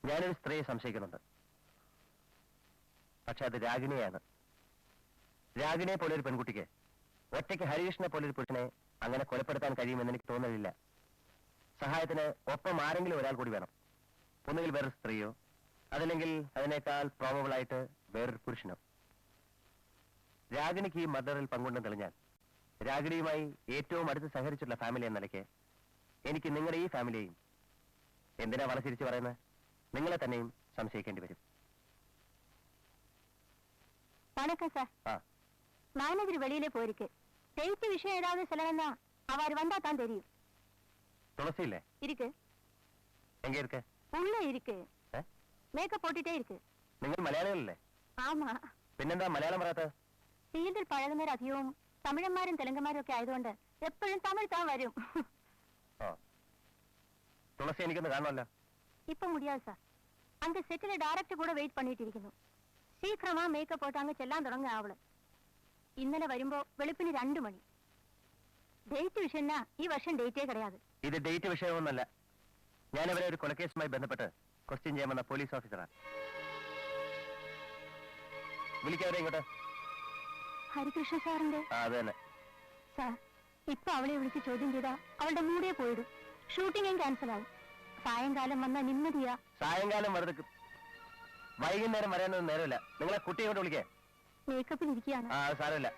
ഞാനൊരു സ്ത്രീയെ സംശയിക്കുന്നുണ്ട്. പക്ഷെ അത് രാഗിണിയാണ്. രാഗിണിയെ പോലൊരു പെൺകുട്ടിക്ക് ഒറ്റയ്ക്ക് ഹരികൃഷ്ണനെ പോലൊരു പുരുഷനെ അങ്ങനെ കൊലപ്പെടുത്താൻ കഴിയുമെന്ന് എനിക്ക് തോന്നുന്നില്ല. സഹായത്തിന് ഒപ്പം ആരെങ്കിലും ഒരാൾ കൂടി വേണം. ഒന്നുകിൽ വേറൊരു സ്ത്രീയോ അതല്ലെങ്കിൽ അതിനേക്കാൾ പ്രോബബിൾ ആയിട്ട് വേറൊരു പുരുഷനോ. രാഗിണിക്ക് ഈ മർഡറിൽ പങ്കുണ്ടെന്ന് തെളിഞ്ഞാൽ രാഗിണിയുമായി ഏറ്റവും അടുത്ത് സഹകരിച്ചിട്ടുള്ള ഫാമിലി എന്ന നിലയ്ക്ക് എനിക്ക് നിങ്ങളുടെ ഈ ഫാമിലിയെയും, എന്തിനാ വളച്ചിരിച്ച് പറയുന്നത്, നിങ്ങളെ തന്നെയും സംശയിക്കേണ്ടി വരും. வணக்கம் சார். மேனேஜர் வெளியில போயிருக்கு. டேட் விஷயம் ஏதாவது சொல்லணும்னா அவர் வந்தா தான் தெரியும். துளசி இல்ல இருக்கு. எங்க இருக்கு? உள்ள இருக்கு. மேக்கப் போட்டுட்டே இருக்கு. നിങ്ങൾ മലയാളികളല്ലേ? ആമാ. പിന്നെന്താ മലയാളം പറയാത്തത്? ഫീൽഡിൽ പഴകുന്നവർ അധികവും തമിഴന്മാരും തെലുങ്കന്മാരും ഒക്കെ ആയതുകൊണ്ട് എപ്പോഴും തമിഴ് താൻ വരും. തുളസി എനിക്കൊന്ന് കാണണമല്ലോ. ഇപ്പൊ മുടിയാതെ സാർ. അങ്ക സെറ്റിലെ ഡയറക്ടർ കൂടെ വെയിറ്റ് പണിയിട്ടിരിക്കുന്നു. ശീഘ്രമാ മേക്കപ്പ് പോട്ട് അങ്ങ് ചെല്ലാൻ തുടങ്ങുക അവള്. ഇന്നലെ വരുമ്പോ വെളുപ്പിന് 2 മണി. ഡേറ്റ് വിഷയം ഈ വർഷം ഡേറ്റേ കിടയാതെ. ഇത് ഡേറ്റ് വിഷയമൊന്നല്ല. ഞാനിവരെ ഒരു കൊലക്കേസുമായി ബന്ധപ്പെട്ട് ക്വസ്റ്റ്യൻ ചെയ്യാമെന്ന പോലീസ് ഓഫീസറാണ്. വിളിക്കാവരെ ഇങ്ങോട്ട്. ഹരികൃഷ്ണ സാറിന്റെ? അത് തന്നെ സാർ. ഇപ്പൊ അവളെ വിളിച്ച് ചോദ്യം ചെയ്താ അവളുടെ മൂടേ പോയിടും. ഷൂട്ടിംഗും ക്യാൻസൽ ആവും. സായങ്കാലം വന്ന നിമ്മതിയാ. സായങ്കാലം വെറുതെ വൈകുന്നേരം വരാനൊന്നും നേരമില്ല. നിങ്ങളെ കുട്ടിയെ കൊണ്ട് വിളിക്കേ. മേക്കപ്പിൽ ഇരിക്കുകയാണ്. അത് സാരമില്ല.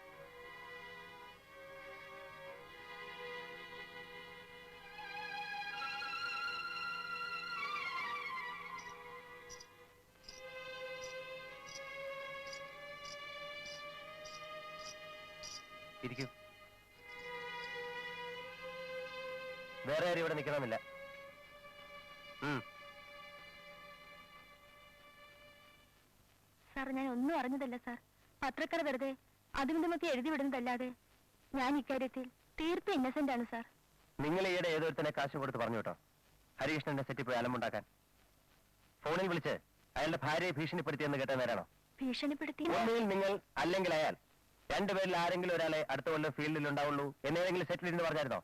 ഇരിക്കൂ. വേറെ ആരും ഇവിടെ നിൽക്കണമെന്നില്ല. സാർ, ഞാൻ ഒന്നും അറിഞ്ഞതല്ല സാർ. പത്രക്കാർ വെറുതെ അതുമിതുമൊക്കെ എഴുതി വിടുന്നതല്ലാതെ ഞാൻ ഇക്കാര്യത്തിൽ തീർത്തും ഇന്നസെന്റ് ആണ് സാർ. നിങ്ങൾ ഈയിടെ ഏതൊരുത്തനെ കാശ് കൊടുത്ത് പറഞ്ഞു കേട്ടോ ഹരികൃഷ്ണന്റെ സെറ്റിൽ പോയി അലമുണ്ടാക്കാൻ? ഫോണിൽ വിളിച്ച് അയാളുടെ ഭാര്യയെ ഭീഷണിപ്പെടുത്തിയെന്ന് കേട്ട നേരാണോ? ഭീഷണിപ്പെടുത്തി? ഒന്നുകിൽ നിങ്ങൾ അല്ലെങ്കിൽ അയാൾ, രണ്ടുപേരിൽ ആരെങ്കിലും ഒരാളെ അടുത്ത കൊല്ലം ഫീൽഡിൽ ഉണ്ടാവുള്ളൂ എന്നേതെങ്കിലും സെറ്റിൽ ഇരുന്ന് പറഞ്ഞായിരുന്നോ?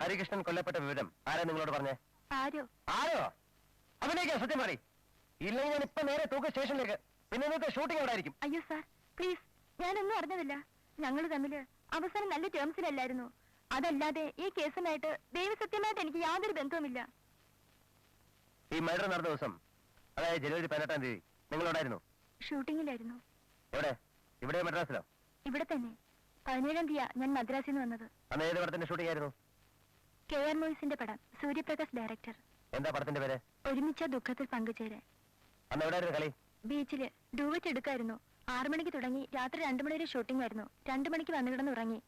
ഹരികൃഷ്ണൻ കൊല്ലപ്പെട്ട വിവരം ആരാ നിങ്ങളോട് പറഞ്ഞേ? ആരോ? അവനേക്കാ സത്യം പറ. ഇല്ലെങ്കിൽ ഞാൻ ഇപ്പൊ നേരെ തൂക്ക സ്റ്റേഷനിലേക്ക്. പിന്നെ നിങ്ങൾക്ക് ഷൂട്ടിംഗ് അവിടെ ആയിരിക്കും. അയ്യോ സാർ, പ്ലീസ്, ഞാനൊന്നും അറിഞ്ഞതില്ല. ഞങ്ങൾ തമ്മില് അവസാനം നല്ല ടേംസിലല്ലായിരുന്നു. അതല്ലാതെ ഈ കേസുമായിട്ട് ദൈവസത്യമായിട്ട് എനിക്ക് യാതൊരു ബന്ധവുമില്ല. ഈ മർഡർ നടന്ന ദിവസം, അതായത് ജനുവരി 18-ാം തീയതി നിങ്ങളുണ്ടായിരുന്നു? ഷൂട്ടിങ്ങിലായിരുന്നു. എവിടെ? ഇവിടെ മദ്രാസിലോ? ഇവിടെ തന്നെ. 17-ാം തീയതി ഞാൻ മദ്രാസിൽ നിന്ന് വന്നത്. അന്ന് ഏത് പടത്തിന്റെ ഷൂട്ടിംഗ് ആയിരുന്നു? KR മൂവീസിന്റെ പടം. സൂര്യപ്രകാശ് ഡയറക്ടർ. എന്താ പടത്തിന്റെ പേര്? ഒരുമിച്ച ദുഃഖത്തിൽ പങ്കുചേരാൻ. അന്ന് എവിടെയായിരുന്നു കളി? ബീച്ചില് ഡൂവറ്റ് എടുക്കായിരുന്നു. 6 മണിക്ക് തുടങ്ങി രാത്രി 2 മണി വരെ ഷൂട്ടിംഗ് ആയിരുന്നു. 2 മണിക്ക് വന്നു കിടന്ന് ഉറങ്ങി.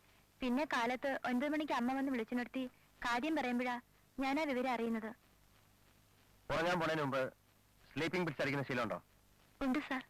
പിന്നെ കാലത്ത് 9 മണിക്ക് അമ്മ വന്ന് വിളിച്ചു നിർത്തി കാര്യം പറയുമ്പോഴാ ഞാൻ ആ വിവരം അറിയുന്നത്. ഉറങ്ങാൻ പോണതിന് മുമ്പ് സ്ലീപ്പിംഗ് പിൽസ് അടിക്കുന്ന ശീലമുണ്ടോ? ഉണ്ട് സാർ.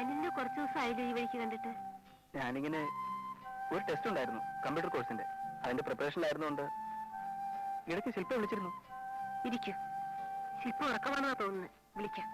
അനിലിനെ കുറച്ചു ദിവസം ആയില്ലോ ഈ വഴിക്ക് കണ്ടിട്ട്. ഞാനിങ്ങനെ ഒരു ടെസ്റ്റ് ഉണ്ടായിരുന്നു കമ്പ്യൂട്ടർ കോഴ്സിന്റെ, അതിന്റെ പ്രിപ്പറേഷനിലായിരുന്നുകൊണ്ട് ഇടയ്ക്ക് ശില്പ വിളിച്ചിരുന്നു. ഇരിക്കൂ. ശില്പ ഉറക്കമാണെന്നാ തോന്നുന്നത്. വിളിക്കാം.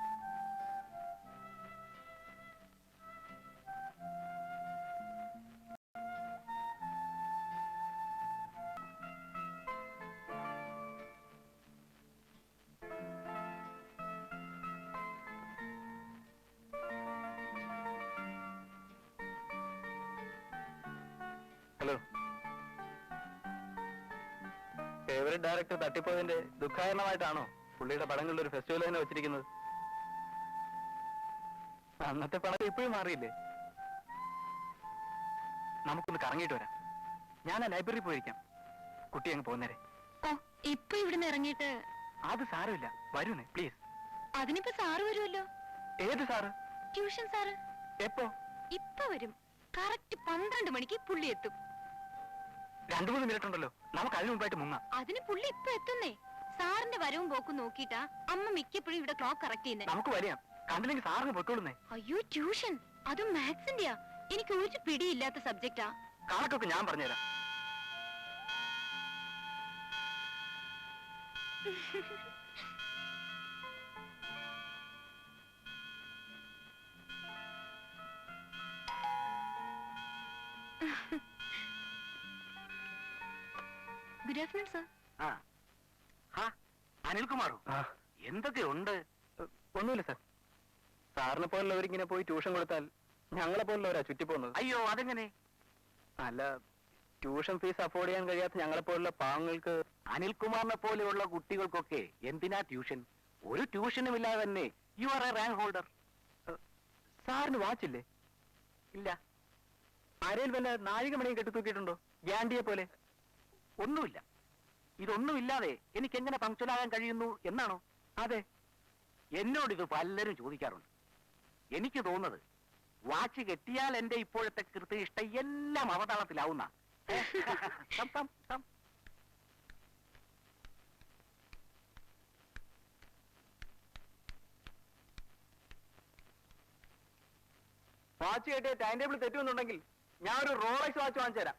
ഹലോ. ഫേവറേറ്റ് ഡയറക്ടർ തട്ടിപ്പോയതിന്റെ ദുഃഖാരണമായിട്ടാണോ പുള്ളിയുടെ പടങ്ങളുടെ ഒരു ഫെസ്റ്റിവൽ തന്നെ വെച്ചിരിക്കുന്നത്? അന്നത്തെ പടം ഇപ്പോഴും മാറിയില്ലേ? നമുക്കൊന്ന് കറങ്ങിയിട്ട് വരാം. ഞാൻ ആ ലൈബ്രറി പോയിരിക്കാം. കുട്ടി അങ്ങ് പോകുന്നേരെ. ഇപ്പൊ ഇവിടുന്ന് ഇറങ്ങിയിട്ട്? അത് സാരമില്ല, വരൂന്നേ പ്ലീസ്. അതിനിപ്പോ സാറ് വരുമല്ലോ. ഏത് സാറ്? Tuition sir. എപ്പോ? ഇപ്പൊ വരും. കറക്റ്റ് 12 മണിക്ക് പുള്ളി എത്തും. 2-3 മിനിറ്റ് ഉണ്ടല്ലോ, നമുക്ക് അതിന് മുമ്പായിട്ട് മുങ്ങാം. അതിന് പുള്ളി ഇപ്പൊ എത്തുന്നേ. സാറിന്റെ വരവും പോക്കും നോക്കിട്ടാ അമ്മ മിക്കപ്പോഴും ഇവിടെ ക്ലോക്ക് കറക്റ്റ് ചെയ്യുന്നേ. നമുക്ക് വരാം, കണ്ടില്ലെങ്കിൽ സാറിന് പൊയ്ക്കോളുന്നേ. അയ്യോ ട്യൂഷൻ, അതും മാത്സിന്റെയാ. എനിക്ക് ഒരു പിടിയില്ലാത്ത സബ്ജക്റ്റാ. കണക്കൊക്കെ ഞാൻ പറഞ്ഞുതരാം. Good afternoon sir. അനിൽകുമാറോ, എന്തൊക്കെയുണ്ട്? ഒന്നുമില്ല സാർ. സാറിനെ പോലുള്ളവരിങ്ങനെ പോയി ട്യൂഷൻ കൊടുത്താൽ ഞങ്ങളെ പോലുള്ളവരാ ചുറ്റിപ്പോകുന്നത്. അയ്യോ, അതെങ്ങനെ? അല്ല, ട്യൂഷൻ ഫീസ് അഫോർഡ് ചെയ്യാൻ കഴിയാത്ത ഞങ്ങളെ പോലുള്ള പാവങ്ങൾക്ക്. അനിൽകുമാറിനെ പോലെയുള്ള കുട്ടികൾക്കൊക്കെ എന്തിനാ ട്യൂഷൻ? ഒരു ട്യൂഷനും ഇല്ലാതെ തന്നെ you are A rank holder. സാറിന് വാച്ചില്ലേ? ഇല്ല. ആരെയിൽ വല്ല നാഴികമണിയും കെട്ടിത്തൂക്കിയിട്ടുണ്ടോ, ഗ്യാൻഡിയെ പോലെ? ഒന്നുമില്ല. ഇതൊന്നുമില്ലാതെ എനിക്ക് എങ്ങനെ പങ്ക്ച്വലാകാൻ കഴിയുന്നു എന്നാണോ? അതെ, എന്നോടിത് പലരും ചോദിക്കാറുണ്ട്. എനിക്ക് തോന്നുന്നത് വാച്ച് കെട്ടിയാൽ എന്റെ ഇപ്പോഴത്തെ കൃത്യനിഷ്ഠ എല്ലാം അവതാളത്തിലാവുന്ന. വാച്ച് കെട്ടിയ ടൈം ടേബിൾ തെറ്റുമെന്നുണ്ടെങ്കിൽ ഞാൻ ഒരു റോളക്സ് വാച്ച് വാങ്ങിച്ചു തരാം.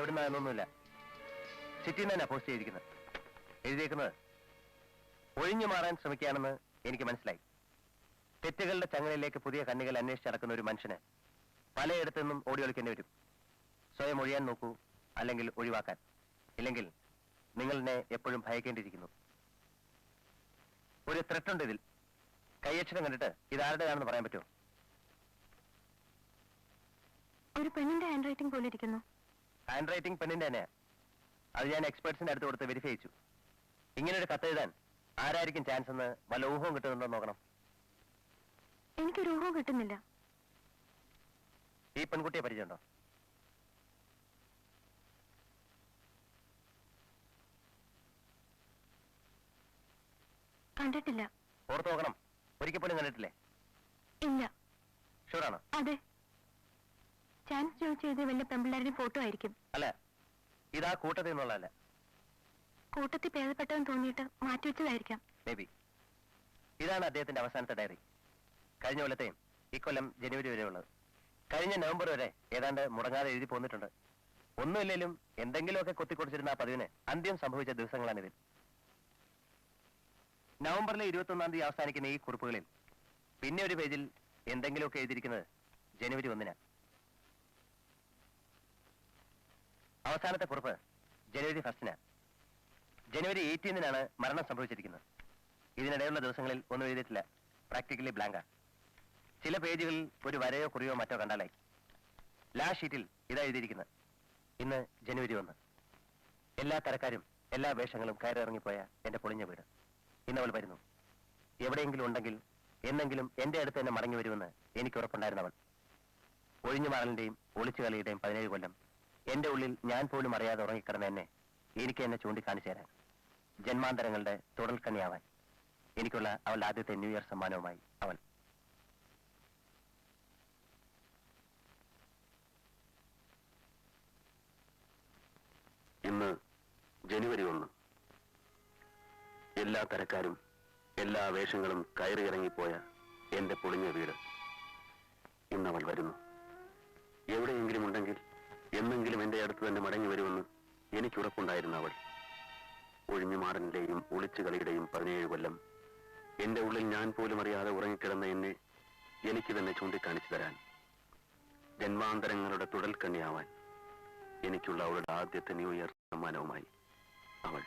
എവിടുന്നൊന്നുമില്ല. സിറ്റിയിൽ നിന്ന് തന്നെ പോസ്റ്റ് ചെയ്തിരിക്കുന്നത്. എഴുതിയേക്കുന്നത് ഒഴിഞ്ഞു മാറാൻ ശ്രമിക്കുകയാണെന്ന് എനിക്ക് മനസ്സിലായി. തെറ്റുകളുടെ ചങ്ങലയിലേക്ക് പുതിയ കണ്ണികൾ അന്വേഷിച്ചടക്കുന്ന ഒരു മനുഷ്യന് പലയിടത്തു നിന്നും ഓടി ഒളിക്കേണ്ടി വരും. സ്വയം ഒഴിയാൻ നോക്കൂ, അല്ലെങ്കിൽ ഒഴിവാക്കാൻ. ഇല്ലെങ്കിൽ നിങ്ങളെ എപ്പോഴും ഭയക്കേണ്ടിയിരിക്കുന്നു. ഒരു ത്രെട്ടുണ്ട് ഇതിൽ. കൈയക്ഷരം കണ്ടിട്ട് ഇതാരുടേതാണെന്ന് പറയാൻ പറ്റുമോ? ഒരു പെണ്ണിന്റെ ഹാൻഡ് റൈറ്റിംഗ് പോലെ ഇരിക്കുന്നു. ഹാൻഡ് റൈറ്റിംഗ് പെണ്ണിന്റെ തന്നെയാ. അത് ഞാൻ എക്സ്പെർട്സിന്റെ അടുത്ത് കൊടുത്ത് വെരിഫൈ ചെയ്തു. ഇങ്ങനൊരു കത്തെഴുതാൻ ആരായിരിക്കും ചാൻസ് എന്ന് വല്ല ഊഹവും കിട്ടുന്നുണ്ടോ നോക്കണം. എനിക്കൊരു ഊഹവും കിട്ടുന്നില്ല. ഈ പെൺകുട്ടിയെ പരിചയമുണ്ടോ? കണ്ടിട്ടില്ല. ഓർത്ത് നോക്കണം. ഒരിക്കൽ പോലും കണ്ടിട്ടില്ലേ? ഇല്ല. ഷുവറാണോ? അതെ. ചാൻസ് ചോദിച്ചു ചെയ്ത് വല്ല പെമ്പിള്ളേരുടെ ഫോട്ടോ ആയിരിക്കും. അല്ല, ഇതാ കൂട്ടത്തിൽ നിന്നുള്ളതല്ല. കൂട്ടത്തിൽ ഭേദപ്പെട്ടവൻ തോന്നിയിട്ട് മാറ്റിവെച്ചതായിരിക്കാം. May be. ഇതാണ് അദ്ദേഹത്തിന്റെ അവസാനത്തെ ഡയറി. കഴിഞ്ഞ കൊല്ലത്തെയും ഇക്കൊല്ലം ജനുവരി വരെ ഉള്ളത്. കഴിഞ്ഞ നവംബർ വരെ ഏതാണ്ട് മുടങ്ങാതെ എഴുതി പോന്നിട്ടുണ്ട്. ഒന്നുമില്ലേലും എന്തെങ്കിലുമൊക്കെ കൊത്തിക്കൊടിച്ചിരുന്ന ആ പതിവിന് അന്ത്യം സംഭവിച്ച ദിവസങ്ങളാണിതിൽ. നവംബറിലെ 21-ാം തീയതി അവസാനിക്കുന്ന ഈ കുറിപ്പുകളിൽ പിന്നെ ഒരു പേജിൽ എന്തെങ്കിലുമൊക്കെ എഴുതിയിരിക്കുന്നത് ജനുവരി 1-നാണ്. അവസാനത്തെ കുറിപ്പ് ജനുവരി 1-നാണ്. ജനുവരി 18-നാണ് മരണം സംഭവിച്ചിരിക്കുന്നത്. ഇതിനിടെയുള്ള ദിവസങ്ങളിൽ ഒന്നും എഴുതിയിട്ടില്ല. പ്രാക്ടിക്കലി ബ്ലാങ്കാ. ചില പേജുകളിൽ ഒരു വരയോ കുറിയോ മറ്റോ കണ്ടാലായി. ലാസ്റ്റ് ഷീറ്റിൽ ഇതാ എഴുതിയിരിക്കുന്നത്. ഇന്ന് ജനുവരി 1. എല്ലാ തരക്കാരും എല്ലാ വേഷങ്ങളും കയറിറങ്ങിപ്പോയ എന്റെ പൊളിഞ്ഞ വീട്. ഇന്നവൾ വരുന്നു. എവിടെയെങ്കിലും ഉണ്ടെങ്കിൽ എന്നെങ്കിലും എന്റെ അടുത്ത് തന്നെ മടങ്ങി വരുമെന്ന് എനിക്ക് ഉറപ്പുണ്ടായിരുന്നവൾ. ഒഴിഞ്ഞുമാറലിന്റെയും ഒളിച്ചുകളിയുടെയും 17 കൊല്ലം എന്റെ ഉള്ളിൽ ഞാൻ പോലും അറിയാതെ ഉറങ്ങിക്കിടന്ന എനിക്ക് എന്നെ ചൂണ്ടിക്കാണിച്ചു തരാൻ, ജന്മാന്തരങ്ങളുടെ തുടൽക്കണ്ണിയാവാൻ എനിക്കുള്ള അവളുടെ ആദ്യത്തെ ന്യൂ ഇയർ സമ്മാനവുമായി അവൾ. ഇന്ന് ജനുവരി 1. എല്ലാ തരക്കാരും എല്ലാ വേഷങ്ങളും കയറിയിറങ്ങിപ്പോയ എന്റെ പൊളിഞ്ഞ വീട്. ഇന്നവൾ വരുന്നു. എവിടെയെങ്കിലും ഉണ്ടെങ്കിൽ എന്നെങ്കിലും എന്റെ അടുത്ത് തന്നെ മടങ്ങി വരുമെന്ന് എനിക്കുറപ്പുണ്ടായിരുന്ന അവൾ. ഒഴിഞ്ഞുമാറലിന്റെയും ഒളിച്ചുകളിയുടെയും 17 കൊല്ലം എന്റെ ഉള്ളിൽ ഞാൻ പോലും അറിയാതെ ഉറങ്ങിക്കിടന്ന എന്നെ എനിക്ക് തന്നെ ചൂണ്ടിക്കാണിച്ചു തരാൻ, ജന്മാന്തരങ്ങളുടെ തുടൽക്കണ്ണിയാവാൻ എനിക്കുള്ള അവളുടെ ആദ്യത്തെ ന്യൂ ഇയർ സമ്മാനവുമായി അവൾ.